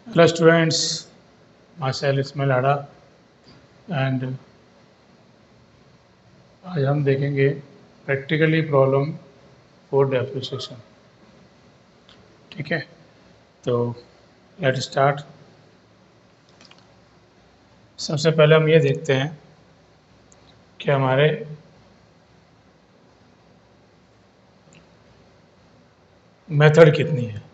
Hello students, myself Ismail Ada and आज हम देखेंगे प्रैक्टिकली प्रॉब्लम फॉर डेप्रिसिएशन। ठीक है, तो लेट स्टार्ट। सबसे पहले हम ये देखते हैं कि हमारे मेथड कितनी है।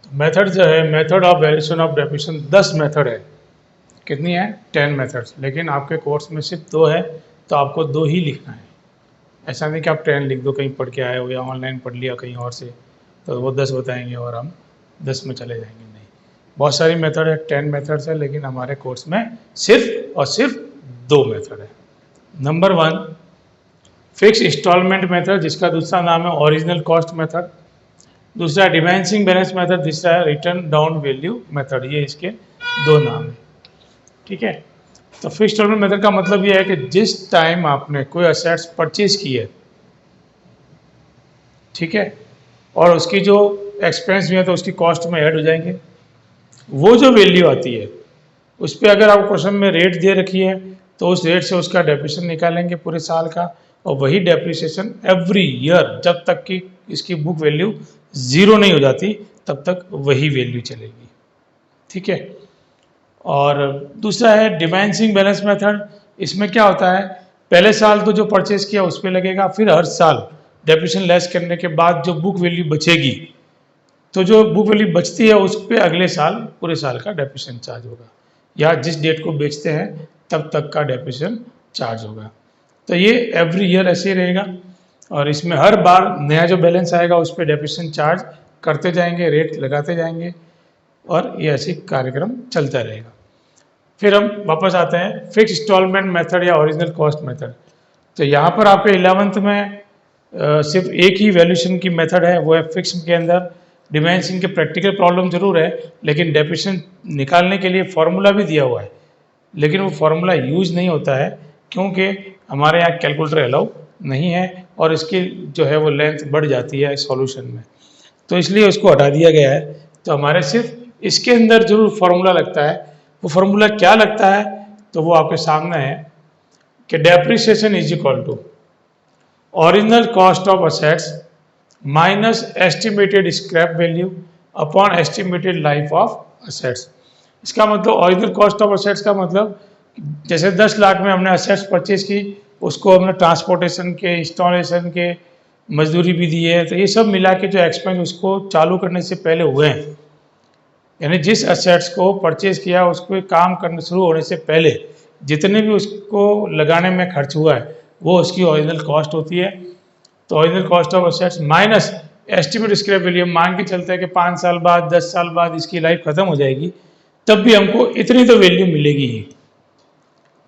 तो मेथड जो है, method of valuation of depreciation 10 method है। कितनी है? 10 मेथड्स। लेकिन आपके कोर्स में सिर्फ 2 है, तो आपको 2 ही लिखना है। ऐसा नहीं कि आप 10 लिख दो, कहीं पढ़ के आए हो या ऑनलाइन पढ़ लिया कहीं और से, तो वो 10 बताएंगे और हम 10 में चले जाएंगे। नहीं, बहुत सारी मेथड है, 10 मेथड्स है, लेकिन हमारे कोर्स में सिर्फ और सिर्फ 2 मेथड है। नंबर 1 फिक्स इंस्टॉलमेंट मेथड, जिसका दूसरा नाम है ओरिजिनल कॉस्ट मेथड। दूसरा डिफरेंशियल बैलेंस मेथड, तीसरा है रिटर्न डाउन वैल्यू मेथड। ये इसके 2 नाम है। ठीक है, तो फिक्स इंस्टॉलमेंट मेथड का मतलब ये है कि जिस टाइम आपने कोई असेट्स परचेज की है, ठीक है, और उसकी जो एक्सपेंस भी है तो उसकी कॉस्ट में ऐड हो जाएंगे। वो जो वैल्यू आती है उस पर अगर आप क्वेश्चन में रेट दे रखी है तो उस रेट से उसका डेप्रिसिएशन निकालेंगे पूरे साल का, और वही डेप्रिसिएशन एवरी ईयर जब तक कि इसकी बुक वैल्यू 0 नहीं हो जाती तब तक वही वैल्यू चलेगी। ठीक है, और दूसरा है डिफरेंशियल बैलेंस मेथड। इसमें क्या होता है, पहले साल तो जो परचेज किया उस पर लगेगा, फिर हर साल डेप्रिसिएशन लेस करने के बाद जो बुक वैल्यू बचेगी, तो जो बुक वैल्यू बचती है उस पर अगले साल पूरे साल का डेप्रिसिएशन चार्ज होगा, या जिस डेट को बेचते हैं तब तक का डेप्रिसिएशन चार्ज होगा। तो ये एवरी ईयर ऐसे ही रहेगा, और इसमें हर बार नया जो बैलेंस आएगा उस पर डेप्रिसिएशन चार्ज करते जाएंगे, रेट लगाते जाएंगे, और ये ऐसी कार्यक्रम चलता रहेगा। फिर हम वापस आते हैं फिक्स इंस्टॉलमेंट मेथड या ओरिजिनल कॉस्ट मेथड। तो यहाँ पर आपके 11th में सिर्फ एक ही वैल्यूएशन की मेथड है, वो है फिक्स के अंदर डिमेंशन के प्रैक्टिकल प्रॉब्लम जरूर है, लेकिन डेप्रिसिएशन निकालने के लिए फॉर्मूला भी दिया हुआ है, लेकिन वो फार्मूला यूज नहीं होता है क्योंकि हमारे यहाँ कैलकुलेटर अलाउ नहीं है, और इसकी जो है वो लेंथ बढ़ जाती है सॉल्यूशन में, तो इसलिए उसको हटा दिया गया है। तो हमारे सिर्फ इसके अंदर जरूर फार्मूला लगता है। वो फार्मूला क्या लगता है, तो वो आपके सामने है कि depreciation is equal to original cost of assets minus estimated scrap value upon estimated life of assets. इसका मतलब ओरिजिनल कॉस्ट ऑफ असेट्स का मतलब जैसे 10 लाख में हमने असेट्स परचेज की, उसको हमने ट्रांसपोर्टेशन के, इंस्टॉलेशन के, मजदूरी भी दी है, तो ये सब मिला के जो एक्सपेंस उसको चालू करने से पहले हुए हैं, यानी जिस असेट्स को परचेज किया उसको काम करना शुरू होने से पहले जितने भी उसको लगाने में खर्च हुआ है वो उसकी ओरिजिनल कॉस्ट होती है। तो original cost of assets minus estimate scrap value, मान के चलते हैं कि 5 साल बाद, 10 साल बाद इसकी लाइफ खत्म हो जाएगी, तब भी हमको इतनी तो वैल्यू मिलेगी ही।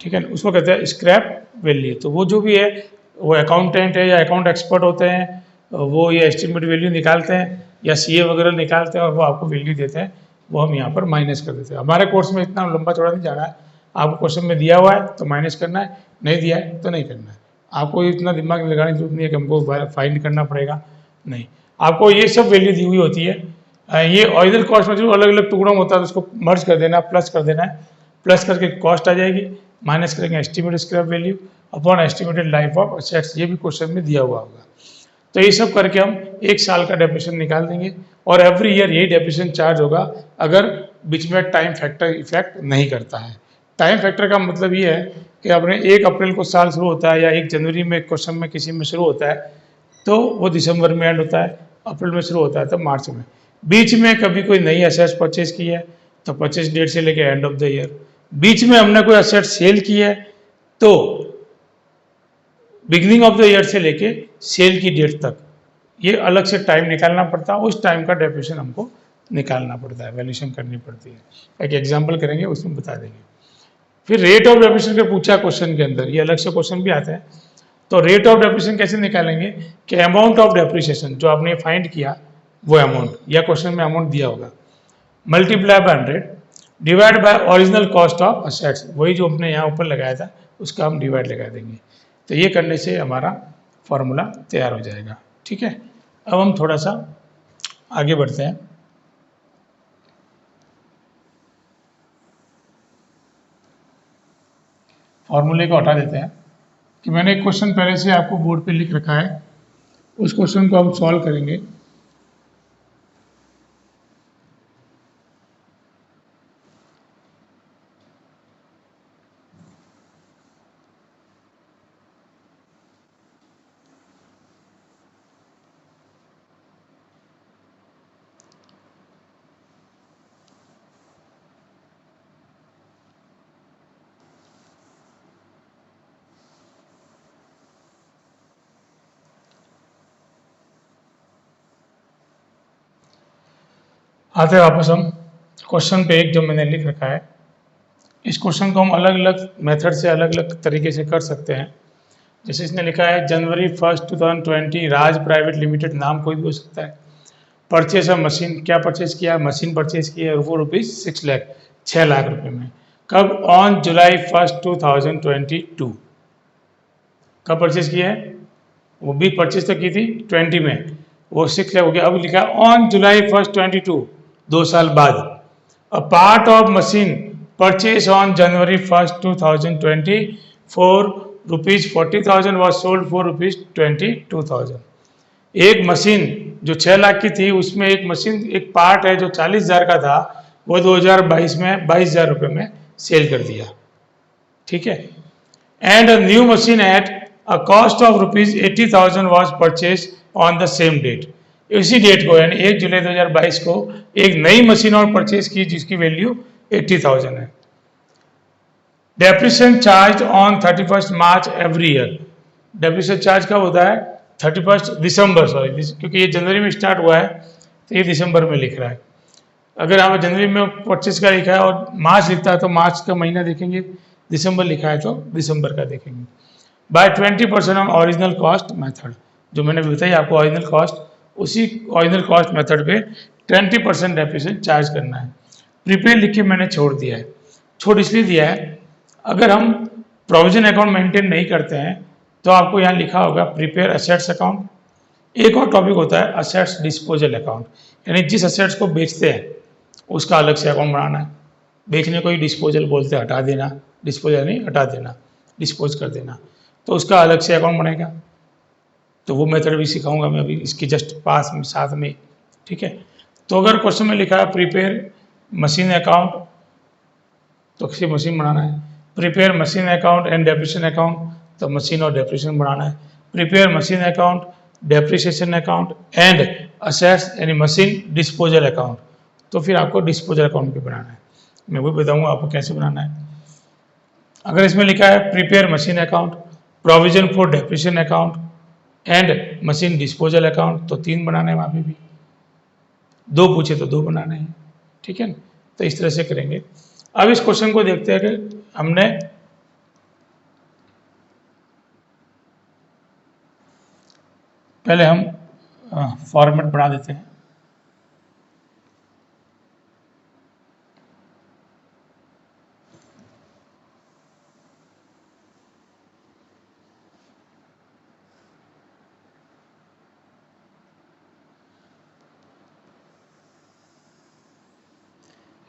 ठीक है, उसको कहते हैं स्क्रैप वैल्यू। तो वो जो भी है, वो अकाउंटेंट है या अकाउंट एक्सपर्ट होते हैं, वो ये एस्टिमेट वैल्यू निकालते हैं या सीए वगैरह निकालते हैं और वो आपको वैल्यू देते हैं, वो हम यहाँ पर माइनस कर देते हैं। हमारे कोर्स में इतना लंबा चौड़ा नहीं जाना है, आपको क्वेश्चन में दिया हुआ है तो माइनस करना है, नहीं दिया है तो नहीं करना है। आपको इतना दिमाग लगाने की जरूरत नहीं है कि हमको फाइंड करना पड़ेगा, नहीं, आपको ये सब वैल्यू दी हुई होती है। ये ओरिजिनल कॉस्ट में जो अलग अलग टुकड़ों में होता है तो उसको मर्ज कर देना, प्लस कर देना है, प्लस करके कॉस्ट आ जाएगी, माइनस करेंगे estimated scrap value upon estimated life of assets, ये भी क्वेश्चन में दिया हुआ होगा। तो ये सब करके हम एक साल का डेप्रिसिएशन निकाल देंगे, और एवरी ईयर यही डेप्रिसिएशन चार्ज होगा अगर बीच में टाइम फैक्टर इफेक्ट नहीं करता है। टाइम फैक्टर का मतलब ये है कि अपने 1 अप्रैल को साल शुरू होता है या 1 जनवरी में क्वेश्चन में किसी में शुरू होता है तो वो दिसंबर में एंड होता है, अप्रैल में शुरू होता है तो मार्च में। बीच में कभी कोई नई असेट्स परचेज की है तो परचेज डेट से लेकर एंड ऑफ द ईयर, बीच में हमने कोई असेट सेल की है तो बिगिनिंग ऑफ द ईयर से लेके सेल की डेट तक, ये अलग से टाइम निकालना पड़ता है, उस टाइम का डेप्रिसिएशन हमको निकालना पड़ता है, वैल्यूएशन करनी पड़ती है। एक एग्जांपल करेंगे उसमें बता देंगे। फिर रेट ऑफ डेप्रिसिएशन का पूछा क्वेश्चन के अंदर, ये अलग से क्वेश्चन भी आता है। तो रेट ऑफ डेप्रिसिएशन कैसे निकालेंगे कि अमाउंट ऑफ डेप्रिसिएशन जो आपने फाइंड किया वो अमाउंट, या क्वेश्चन में अमाउंट दिया होगा, multiply by 100 divide by original cost of assets, वही जो हमने यहाँ ऊपर लगाया था उसका हम डिवाइड लगा देंगे। तो ये करने से हमारा फॉर्मूला तैयार हो जाएगा। ठीक है, अब हम थोड़ा सा आगे बढ़ते हैं। फॉर्मूले को हटा देते हैं कि मैंने एक क्वेश्चन पहले से आपको बोर्ड पे लिख रखा है, उस क्वेश्चन को हम सॉल्व करेंगे। आते हैं वापस हम क्वेश्चन पे एक जो मैंने लिख रखा है। इस क्वेश्चन को हम अलग अलग मेथड से अलग अलग तरीके से कर सकते हैं। जैसे इसने लिखा है जनवरी 1 2020 राज प्राइवेट लिमिटेड, नाम कोई भी हो सकता है। परचेज ऑफ मशीन, क्या परचेज किया? मशीन परचेज की है वो ₹6 लाख, 6 लाख रुपए में। कब? On July 1 2022। कब परचेज किया है? वो भी परचेज तो की थी 20 में, वो 6 लाख हो गया। अब लिखा है ऑन जुलाई 1 22, 2 साल बाद। A part of machine purchase on January 1 2020 for ₹40,000 was sold for ₹22,000। एक मशीन जो 6 लाख की थी, उसमें एक मशीन, एक पार्ट है जो 40,000 का था, वो 2022 में 22,000 रुपये में सेल कर दिया। ठीक है। And a new machine at a cost of ₹80,000 was purchase on the same date. इसी डेट को यानी 1 जुलाई 2022 को एक नई मशीन और परचेज की जिसकी वैल्यू 80,000 है। Depreciation charge on 31 March every year. Depreciation charge कब होता है? 31 दिसंबर, सॉरी, क्योंकि ये जनवरी में स्टार्ट हुआ है तो ये दिसंबर में लिख रहा है। अगर हमें जनवरी में परचेज का लिखा है और मार्च लिखता है तो मार्च का महीना देखेंगे, दिसंबर लिखा है तो दिसंबर का देखेंगे। By 20% on original cost method, जो मैंने बताई आपको ओरिजिनल कॉस्ट, उसी ओरिजिनल कॉस्ट मेथड पे 20% डेप्रिसिएशन चार्ज करना है। प्रीपेड लिख के मैंने छोड़ दिया है। छोड़ इसलिए दिया है, अगर हम प्रोविजन अकाउंट मेंटेन नहीं करते हैं तो आपको यहाँ लिखा होगा प्रिपेयर असेट्स अकाउंट। एक और टॉपिक होता है असेट्स डिस्पोजल अकाउंट, यानी जिस असेट्स को बेचते हैं उसका अलग से अकाउंट बनाना है। बेचने को ही डिस्पोजल बोलते हैं, हटा देना, डिस्पोजल नहीं, हटा देना, डिस्पोज कर देना, तो उसका अलग से अकाउंट बनेगा। तो वो मेथड भी सिखाऊंगा मैं अभी इसकी जस्ट पास में साथ में। ठीक है। तो अगर क्वेश्चन में लिखा है प्रिपेयर मशीन अकाउंट, तो किसी मशीन बनाना है। Prepare machine account and depreciation account, तो मशीन और डेप्रिसिएशन बनाना है। Prepare machine account, depreciation account and assets यानी मशीन डिस्पोजल अकाउंट, तो फिर आपको डिस्पोजल अकाउंट भी बनाना है। मैं वो बताऊंगा आपको कैसे बनाना है। अगर इसमें लिखा है prepare machine account, provision for depreciation account and machine disposal account, तो 3 बनाने हैं वहाँ पे भी। 2 पूछे तो 2 बनाने हैं। ठीक है ना। तो इस तरह से करेंगे। अब इस क्वेश्चन को देखते हैं कि हमने पहले हम फॉर्मेट बना देते हैं।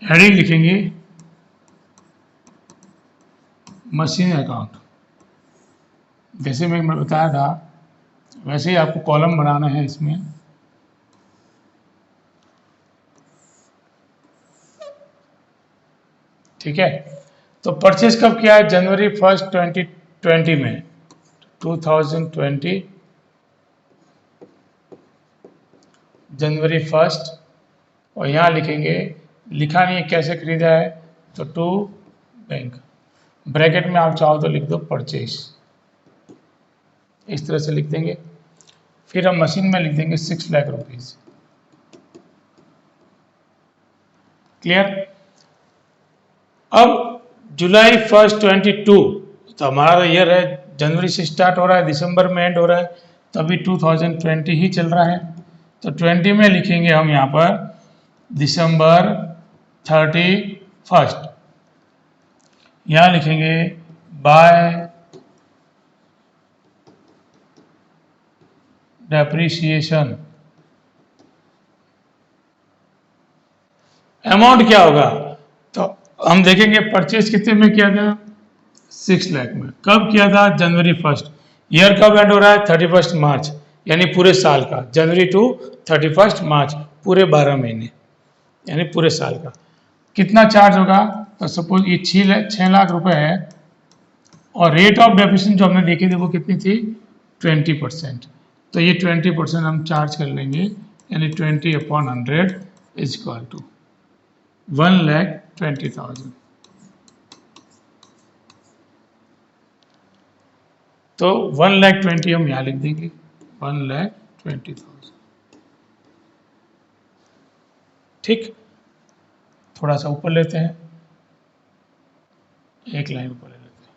हेडिंग लिखेंगे मशीन अकाउंट, जैसे मैं बताया था वैसे ही आपको कॉलम बनाना है इसमें। ठीक है। तो परचेज कब किया है? जनवरी 1 2020 में, 2020 जनवरी 1। और यहाँ लिखेंगे, लिखा नहीं है कैसे खरीदा है, तो टू बैंक, ब्रैकेट में आप चाहो तो लिख दो परचेज, इस तरह से लिख देंगे। फिर हम मशीन में लिख देंगे 6 लाख रुपीज। क्लियर। अब जुलाई 1 22, तो हमारा ईयर है, जनवरी से स्टार्ट हो रहा है, दिसंबर में एंड हो रहा है, तो अभी 2020 ही चल रहा है। तो 20 में लिखेंगे हम यहाँ पर दिसंबर 31। यहाँ लिखेंगे बाय डेप्रिसिएशन। अमाउंट क्या होगा? तो हम देखेंगे परचेज कितने में किया था, 6 लाख में। कब किया था? जनवरी 1। ईयर कब एंड हो रहा है? 31 मार्च, यानी पूरे साल का, जनवरी टू 31 मार्च, पूरे 12 महीने, यानी पूरे साल का। कितना चार्ज होगा? तो सपोज ये 6 लाख रुपए है और रेट ऑफ डेप्रिसिएशन जो हमने देखी थी वो कितनी थी? 20%। तो ये 20% हम चार्ज कर लेंगे, यानी 20/100 इज इक्वल टू 1,20,000। तो 1,20,000 हम यहाँ लिख देंगे, 1,20,000। ठीक, थोड़ा सा ऊपर लेते हैं, एक लाइन ऊपर ले लेते हैं।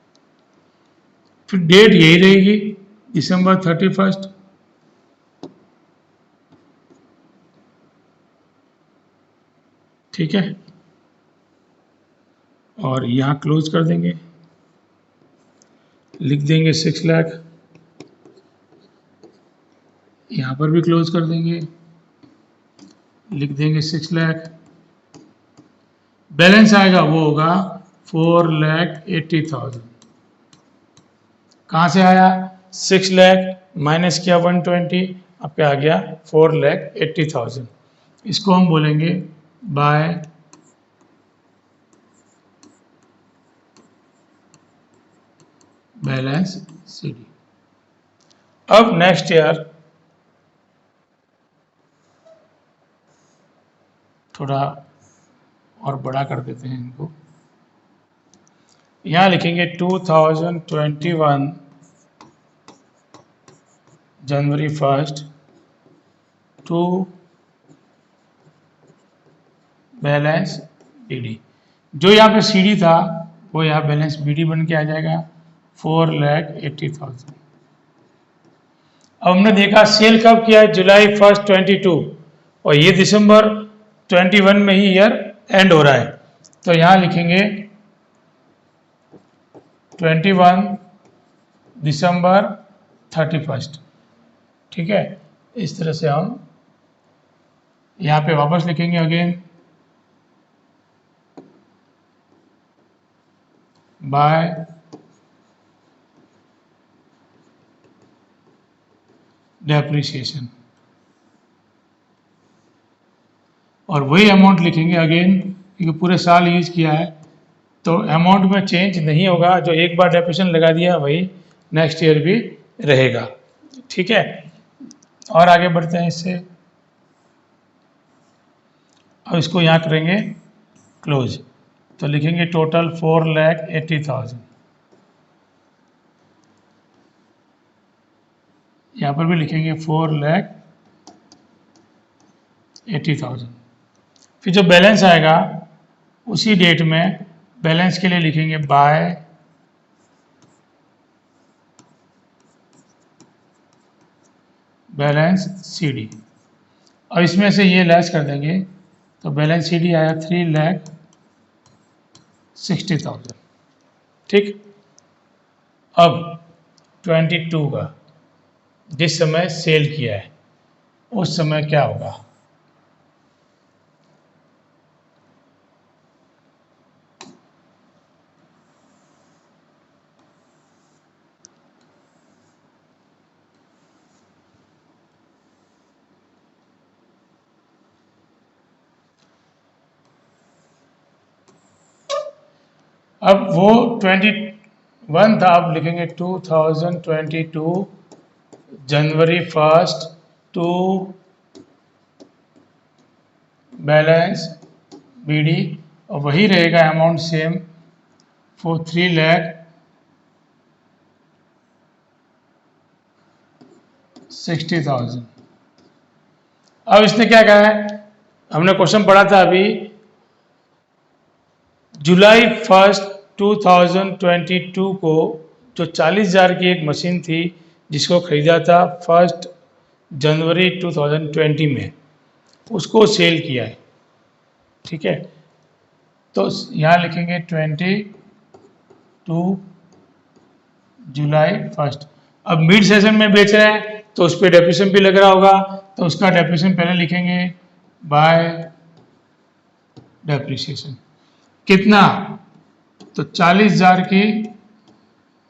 फिर डेट यही रहेगी, दिसंबर 31। ठीक है, और यहाँ क्लोज कर देंगे, लिख देंगे 6 लाख, यहाँ पर भी क्लोज कर देंगे, लिख देंगे 6 लाख। बैलेंस आएगा वो होगा 4,80,000। कहाँ से आया? 6 लाख माइनस किया 120, अब पे आ गया 4,80,000। इसको हम बोलेंगे बाय बैलेंस सीडी। अब नेक्स्ट ईयर थोड़ा और बड़ा कर देते हैं इनको, यहाँ लिखेंगे 2021 जनवरी 1 टू बैलेंस बीडी। जो यहाँ पे सीडी था वो यहाँ बैलेंस बीडी बन के आ जाएगा 4,80,000। अब हमने देखा सेल कब किया है? जुलाई 1, 22, और ये दिसंबर 21 में ही ईयर एंड हो रहा है। तो यहाँ लिखेंगे 21 दिसंबर 31। ठीक है, इस तरह से हम यहाँ पे वापस लिखेंगे अगेन बाय डेप्रिसिएशन, और वही अमाउंट लिखेंगे अगेन, क्योंकि पूरे साल यूज किया है तो अमाउंट में चेंज नहीं होगा। जो एक बार डेप्रिसिएशन लगा दिया वही नेक्स्ट ईयर भी रहेगा। ठीक है, और आगे बढ़ते हैं इससे। अब इसको यहाँ करेंगे क्लोज, तो लिखेंगे टोटल 4,80,000। यहाँ पर भी लिखेंगे 4,80,000। फिर जो बैलेंस आएगा उसी डेट में बैलेंस के लिए लिखेंगे बाय बैलेंस सीडी, और इसमें से ये लेस कर देंगे तो बैलेंस सीडी आया 3,60,000। ठीक, अब 22 का जिस समय सेल किया है उस समय क्या होगा? अब वो 21 था, अब लिखेंगे 2022 जनवरी 1 टू बैलेंस बीडी, और वही रहेगा अमाउंट सेम फॉर 3,60,000। अब इसने क्या कहा है? हमने क्वेश्चन पढ़ा था अभी, जुलाई 1, 2022 को जो 40,000 की एक मशीन थी जिसको खरीदा था 1 जनवरी 2020 में, उसको सेल किया है। ठीक है, तो यहाँ लिखेंगे 22 जुलाई 1। अब मिड सेशन में बेच रहे हैं तो उस पर डेप्रिसिएशन भी लग रहा होगा, तो उसका डेप्रिसिएशन पहले लिखेंगे बाय डेप्रिसिएशन। कितना? तो 40,000 की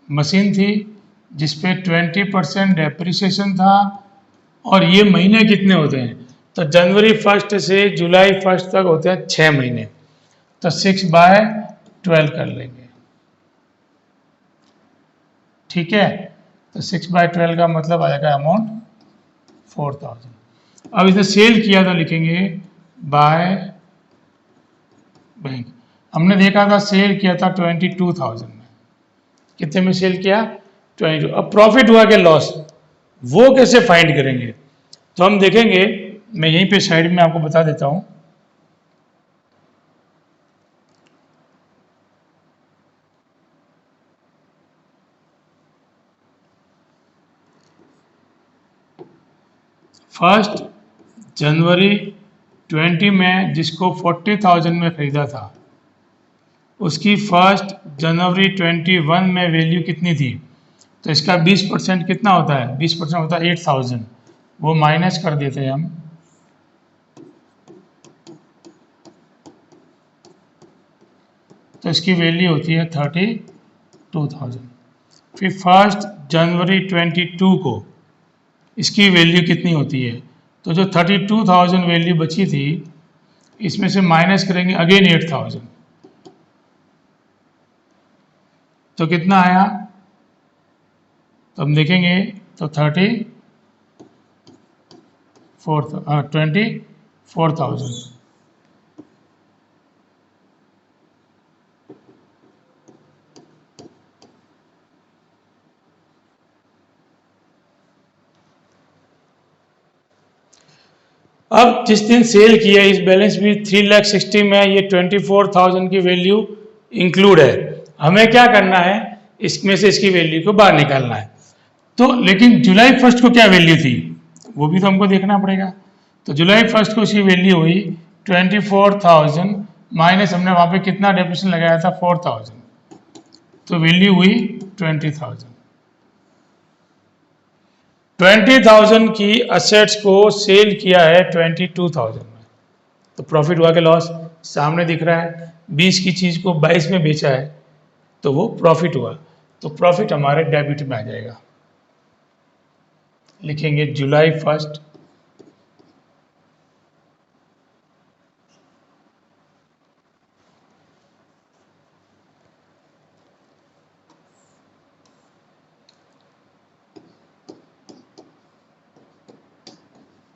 मशीन थी जिस पे 20% डेप्रिसिएशन था, और ये महीने कितने होते हैं, तो जनवरी 1 से जुलाई 1 तक होते हैं 6 महीने, तो 6/12 कर लेंगे। ठीक है, तो 6/12 का मतलब आएगा अमाउंट 4000। अब इसे सेल किया तो लिखेंगे बाय बैंक। हमने देखा था सेल किया था 22,000 में, कितने में सेल किया, 22। अब प्रॉफिट हुआ कि लॉस, वो कैसे फाइंड करेंगे, तो हम देखेंगे, मैं यहीं पे साइड में आपको बता देता हूं। फर्स्ट जनवरी 20 में जिसको 40,000 में खरीदा था, उसकी 1 जनवरी 21 में वैल्यू कितनी थी, तो इसका 20% कितना होता है, 20% होता है 8,000, वो माइनस कर देते हैं हम, तो इसकी वैल्यू होती है 32,000। फिर 1 जनवरी 22 को इसकी वैल्यू कितनी होती है, तो जो 32,000 वैल्यू बची थी, इसमें से माइनस करेंगे अगेन 8,000, तो कितना आया, तो हम देखेंगे, तो 24,000। अब जिस दिन सेल किया इस बैलेंस में 3,60,000 में ये 24,000 की वैल्यू इंक्लूड है। हमें क्या करना है, इसमें से इसकी वैल्यू को बाहर निकालना है। तो लेकिन जुलाई 1 को क्या वैल्यू थी, वो भी तो हमको देखना पड़ेगा। तो जुलाई 1 को इसकी वैल्यू हुई 24,000 माइनस हमने वहां पे कितना डेप्रिसिएशन लगाया था 4,000, तो वैल्यू हुई 20,000। 20,000 की असेट्स को सेल किया है 22,000 में, तो प्रॉफिट हुआ कि लॉस, सामने दिख रहा है। 20 की चीज को 22 में बेचा है, तो वो प्रॉफिट हुआ, तो प्रॉफिट हमारे डेबिट में आ जाएगा। लिखेंगे जुलाई 1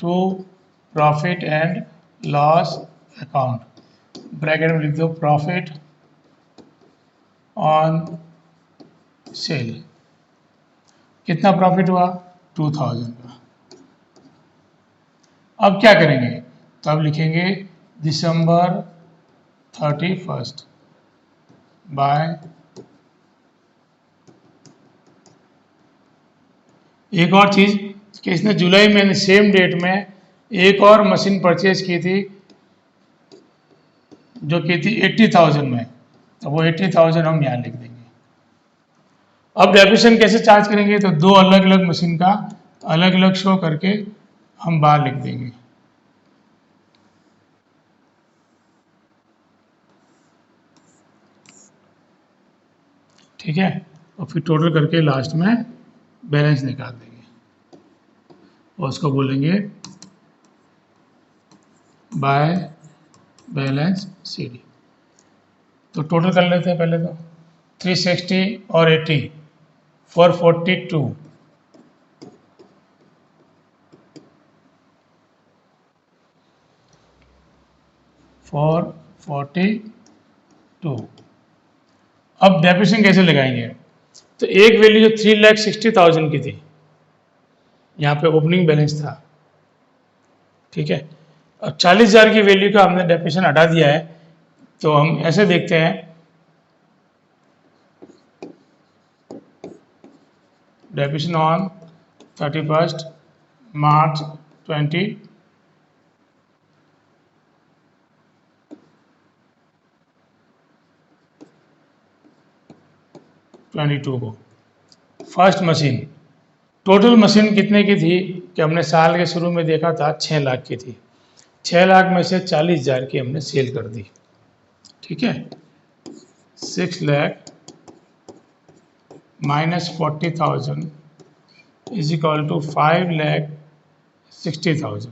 to profit and loss account, bracket में लिख दो प्रॉफिट ऑन सेल। कितना प्रॉफिट हुआ, 2,000 का। अब क्या करेंगे, तो अब लिखेंगे दिसंबर 31 बाय, एक और चीज कि इसने जुलाई में सेम डेट में एक और मशीन परचेज की थी जो की थी 80,000 में, तो वो 80,000 हम यहाँ लिख देंगे। अब डेप्रिसिएशन कैसे चार्ज करेंगे, तो दो अलग अलग मशीन का अलग अलग शो करके हम बाहर लिख देंगे। ठीक है, और फिर टोटल करके लास्ट में बैलेंस निकाल देंगे और उसको बोलेंगे बाय बैलेंस सीडी। तो टोटल कर लेते हैं पहले, तो 360 और 80 442, 442। अब डेप्रिसिएशन कैसे लगाएंगे, तो एक वैल्यू जो 3,60,000 की थी, यहाँ पे ओपनिंग बैलेंस था, ठीक है, और 40,000 की वैल्यू का हमने डेप्रिसिएशन हटा दिया है, तो हम ऐसे देखते हैं, डेप्रिसिएशन ऑन 31 मार्च 2022 को फर्स्ट मशीन, टोटल मशीन कितने की थी कि हमने साल के शुरू में देखा था 6 लाख की थी, 6 लाख में से 40,000 की हमने सेल कर दी। ठीक है, 6 लाख -40,000 इज इक्वल टू 5,60,000।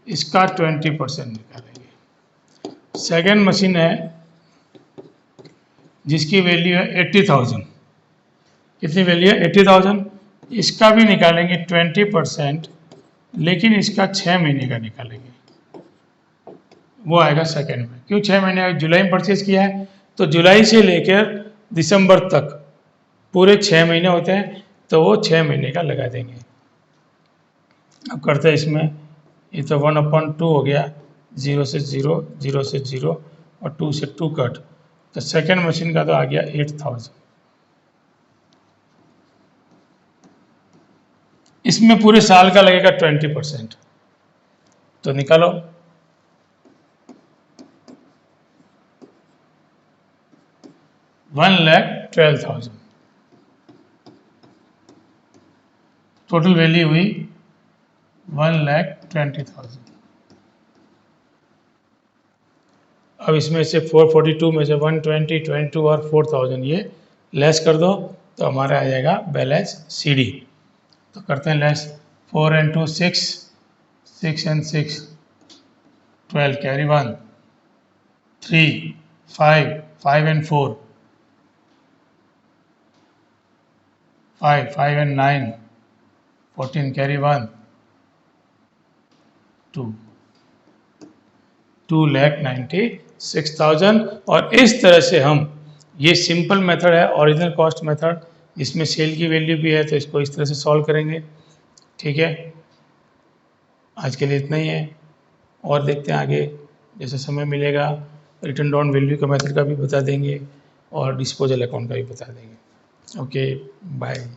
इसका 20% निकालेंगे। सेकेंड मशीन है जिसकी वैल्यू है 80,000। कितनी वैल्यू है? 80,000। इसका भी निकालेंगे 20%, लेकिन इसका 6 महीने का निकालेंगे, वो आएगा सेकेंड में। क्यों 6 महीने? जुलाई में परचेज किया है तो जुलाई से लेकर दिसंबर तक पूरे 6 महीने होते हैं, तो वो 6 महीने का लगा देंगे। अब करते हैं इसमें, ये तो 1/2 हो गया, 0 से 0, 0 से 0 और 2 से 2 कट, तो सेकेंड मशीन का तो आ गया 8,000। इसमें पूरे साल का लगेगा 20%, तो निकालो। $1,12,000 टोटल वैल्यू हुई 1,20,000। अब इसमें से 442 में से 120, 22 और 4,000 ये लेस कर दो, तो हमारा आ जाएगा बैलेंस CD। तो करते हैं less. 4 and 2 6, 6 and 6 12, carry 1, 3 5, 5 and 4 5, 5 and 9 14, carry 1, 2, 2,96,000। और इस तरह से हम, ये सिंपल मेथड है, ओरिजिनल कॉस्ट मेथड, इसमें सेल की वैल्यू भी है, तो इसको इस तरह से सॉल्व करेंगे। ठीक है, आज के लिए इतना ही है, और देखते हैं आगे जैसे समय मिलेगा। रिटर्न डाउन वैल्यू का मेथड का भी बता देंगे और डिस्पोजल अकाउंट का भी बता देंगे। Okay, bye.